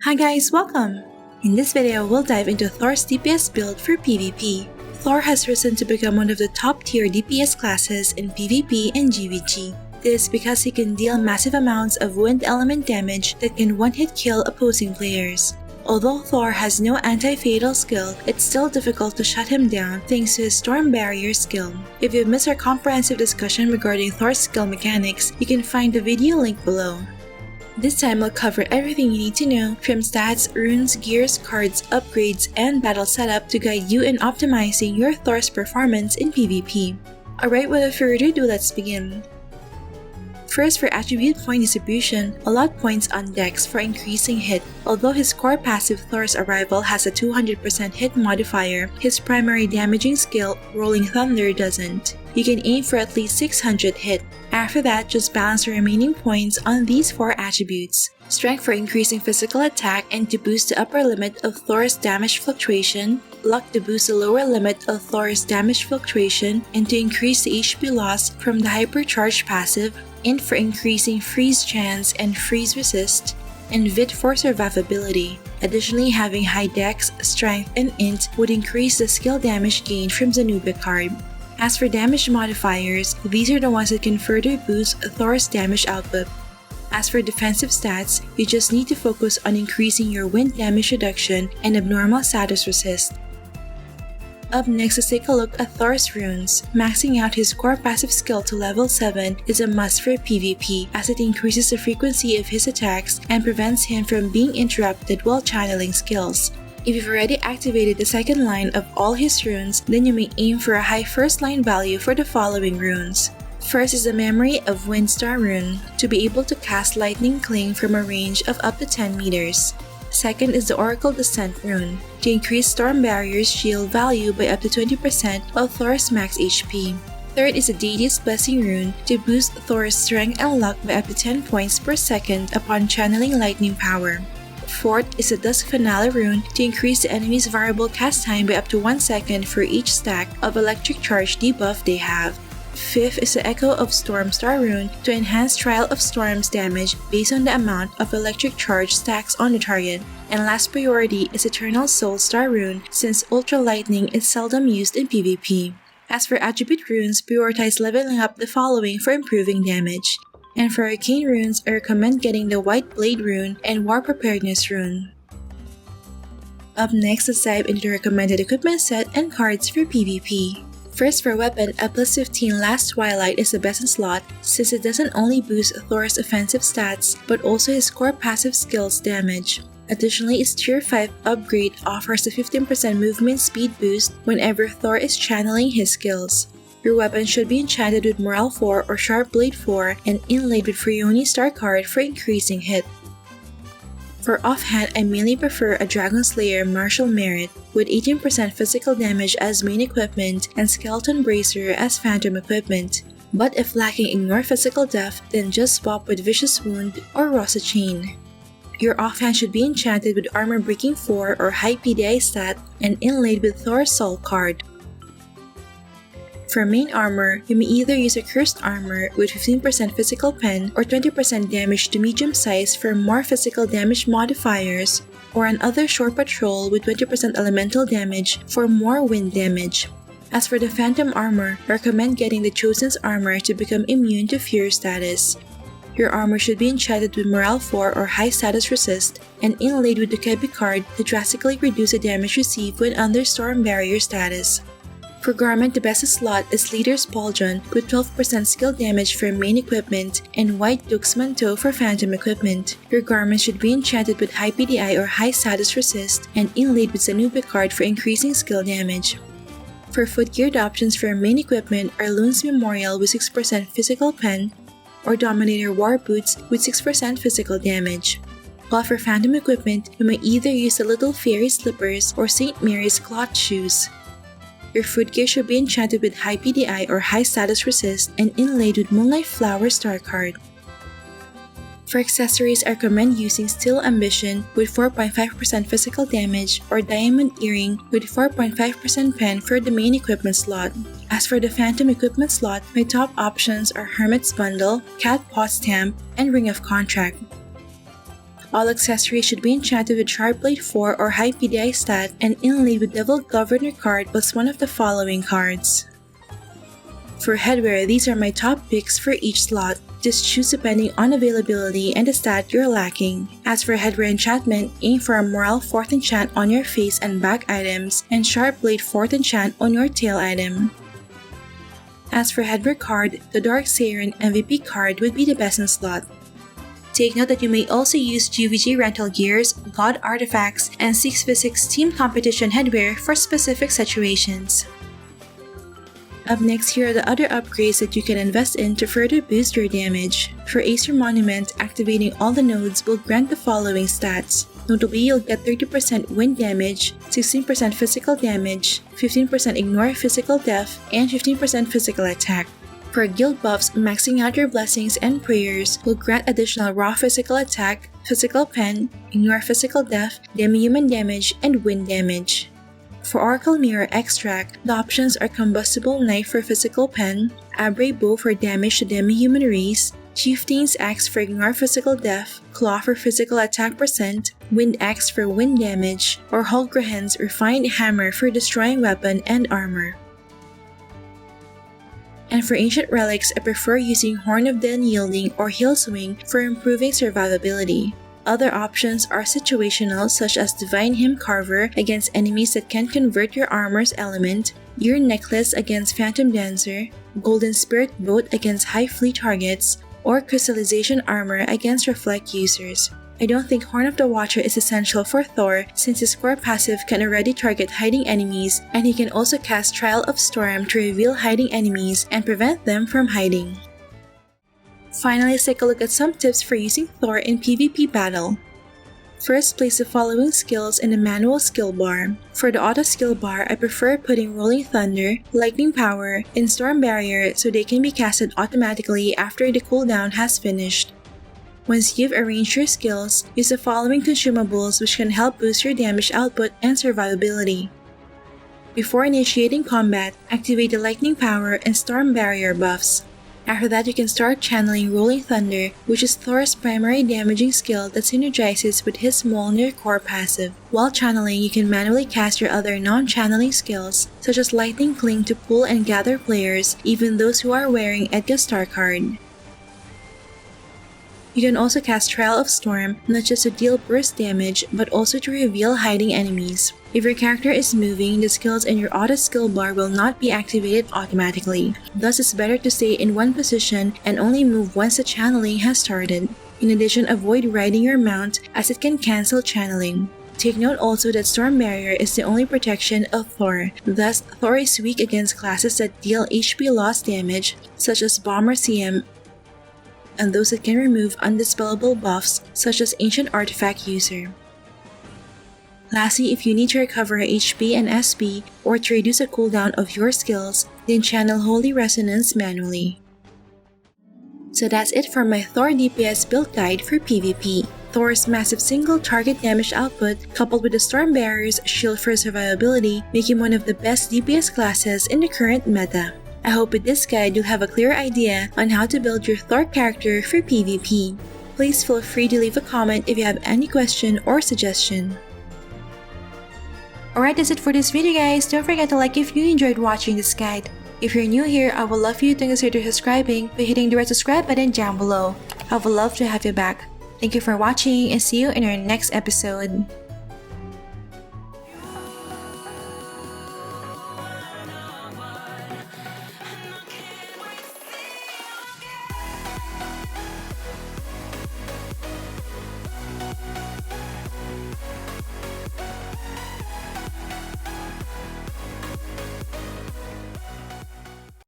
Hi guys, welcome! In this video, we'll dive into Thor's DPS build for PvP. Thor has risen to become one of the top tier DPS classes in PvP and GVG. This because he can deal massive amounts of wind element damage that can one-hit kill opposing players. Although Thor has no anti-fatal skill, it's still difficult to shut him down thanks to his Storm Barrier skill. If you've missed our comprehensive discussion regarding Thor's skill mechanics, you can find the video link below. This time we'll cover everything you need to know from stats, runes, gears, cards, upgrades, and battle setup to guide you in optimizing your Thor's performance in PvP. Alright, without further ado, let's begin. First, for attribute point distribution, allot points on Dex for increasing hit. Although his core passive Thor's Arrival has a 200% hit modifier, his primary damaging skill, Rolling Thunder, doesn't. You can aim for at least 600 hit. After that, just balance the remaining points on these 4 attributes. Strength for increasing physical attack and to boost the upper limit of Thor's damage fluctuation. Luck to boost the lower limit of Thor's damage fluctuation and to increase the HP loss from the hypercharged passive. Int for increasing freeze chance and freeze resist. And Vit for survivability. Additionally, having high dex, strength, and int would increase the skill damage gained from Zanubia card. As for damage modifiers, these are the ones that can further boost Thor's damage output. As for defensive stats, you just need to focus on increasing your wind damage reduction and abnormal status resist. Up next, let's take a look at Thor's runes. Maxing out his core passive skill to level 7 is a must for PvP as it increases the frequency of his attacks and prevents him from being interrupted while channeling skills. If you've already activated the second line of all his runes, then you may aim for a high first line value for the following runes. First is the Memory of Windstar rune, to be able to cast Lightning Cling from a range of up to 10 meters. Second is the Oracle Descent rune, to increase Storm Barrier's shield value by up to 20% of Thor's max HP. Third is the Deity's Blessing rune, to boost Thor's strength and luck by up to 10 points per second upon channeling lightning power. Fourth is the Dusk Finale rune, to increase the enemy's variable cast time by up to 1 second for each stack of electric charge debuff they have. Fifth is the Echo of Stormstar rune, to enhance Trial of Storms damage based on the amount of electric charge stacks on the target. And last priority is Eternal Soul Star rune, since Ultra Lightning is seldom used in PvP. As for attribute runes, prioritize leveling up the following for improving damage. And for arcane runes, I recommend getting the White Blade rune and War Preparedness rune. Up next, let's dive into the recommended equipment set and cards for PvP. First, for weapon, a plus 15 Last Twilight is the best in slot since it doesn't only boost Thor's offensive stats but also his core passive skills damage. Additionally, its tier 5 upgrade offers a 15% movement speed boost whenever Thor is channeling his skills. Your weapon should be enchanted with Morale 4 or Sharp Blade 4 and inlaid with Frioni Star card for increasing hit. For offhand, I mainly prefer a Dragon Slayer Martial Merit with 18% physical damage as main equipment and Skeleton Bracer as phantom equipment. But if lacking Ignore Physical Def, then just swap with Vicious Wound or Rosa Chain. Your offhand should be enchanted with Armor Breaking 4 or High PDI stat and inlaid with Thor's Soul card. For main armor, you may either use a Cursed Armor with 15% physical pen or 20% damage to medium size for more physical damage modifiers, or another Shore Patrol with 20% elemental damage for more wind damage. As for the Phantom Armor, I recommend getting the Chosen's Armor to become immune to Fear status. Your armor should be enchanted with Morale 4 or High Status Resist and inlaid with the Kebi card to drastically reduce the damage received when under Storm Barrier status. For garment, the best slot is Leader's Pauldron with 12% skill damage for main equipment and White Duke's Manteau for phantom equipment. Your garment should be enchanted with High PDI or High Status Resist and inlaid with Zanubia card for increasing skill damage. For footgeared options for main equipment are Lune's Memorial with 6% physical pen or Dominator War Boots with 6% physical damage. While for phantom equipment, you may either use the Little Fairy Slippers or St. Mary's Cloth Shoes. Your footgear should be enchanted with High PDI or High Status Resist and inlaid with Moonlight Flower Star card. For accessories, I recommend using Steel Ambition with 4.5% physical damage or Diamond Earring with 4.5% pen for the main equipment slot. As for the phantom equipment slot, my top options are Hermit's Bundle, Cat Paw Stamp, and Ring of Contract. All accessories should be enchanted with Sharp Blade 4 or high PDI stat and inlaid with Devil Governor card plus one of the following cards. For headwear, these are my top picks for each slot. Just choose depending on availability and the stat you're lacking. As for headwear enchantment, aim for a Morale 4th enchant on your face and back items and Sharp Blade 4th enchant on your tail item. As for headwear card, the Dark Siren MVP card would be the best in slot. Take note that you may also use GVG rental gears, god artifacts, and 6v6 team competition headwear for specific situations. Up next, here are the other upgrades that you can invest in to further boost your damage. For Acer Monument, activating all the nodes will grant the following stats. Notably, you'll get 30% wind damage, 16% physical damage, 15% ignore physical def, and 15% physical attack. For guild buffs, maxing out your blessings and prayers will grant additional raw physical attack, physical pen, ignore physical def, demi-human damage, and wind damage. For Oracle Mirror Extract, the options are Combustible Knife for physical pen, Abre Bow for damage to demi-human race, Chieftain's Axe for ignore physical def, Claw for physical attack percent, Wind Axe for wind damage, or Holgrahen's Refined Hammer for destroying weapon and armor. And for Ancient Relics, I prefer using Horn of the Unyielding or Heel Swing for improving survivability. Other options are situational, such as Divine Hymn Carver against enemies that can convert your armor's element, Ear Necklace against Phantom Dancer, Golden Spirit Boat against high fleet targets, or Crystallization Armor against Reflect users. I don't think Horn of the Watcher is essential for Thor since his core passive can already target hiding enemies, and he can also cast Trial of Storm to reveal hiding enemies and prevent them from hiding. Finally, let's take a look at some tips for using Thor in PvP battle. First, place the following skills in the manual skill bar. For the auto skill bar, I prefer putting Rolling Thunder, Lightning Power, and Storm Barrier so they can be casted automatically after the cooldown has finished. Once you've arranged your skills, use the following consumables which can help boost your damage output and survivability. Before initiating combat, activate the Lightning Power and Storm Barrier buffs. After that, you can start channeling Rolling Thunder, which is Thor's primary damaging skill that synergizes with his Mjolnir core passive. While channeling, you can manually cast your other non-channeling skills, such as Lightning Cling to pull and gather players, even those who are wearing Edgar Star card. You can also cast Trial of Storm, not just to deal burst damage, but also to reveal hiding enemies. If your character is moving, the skills in your auto skill bar will not be activated automatically. Thus, it's better to stay in one position and only move once the channeling has started. In addition, avoid riding your mount as it can cancel channeling. Take note also that Storm Barrier is the only protection of Thor. Thus, Thor is weak against classes that deal HP loss damage, such as Bomber CM, and those that can remove undispellable buffs such as Ancient Artifact user. Lastly, if you need to recover HP and SP or to reduce the cooldown of your skills, then channel Holy Resonance manually. So that's it for my Thor DPS build guide for PvP. Thor's massive single target damage output coupled with the Storm Barrier's shield for survivability make him one of the best DPS classes in the current meta. I hope with this guide you'll have a clear idea on how to build your Thor character for PvP. Please feel free to leave a comment if you have any question or suggestion. Alright, that's it for this video guys. Don't forget to like if you enjoyed watching this guide. If you're new here, I would love for you to consider subscribing by hitting the red subscribe button down below. I would love to have you back. Thank you for watching and see you in our next episode.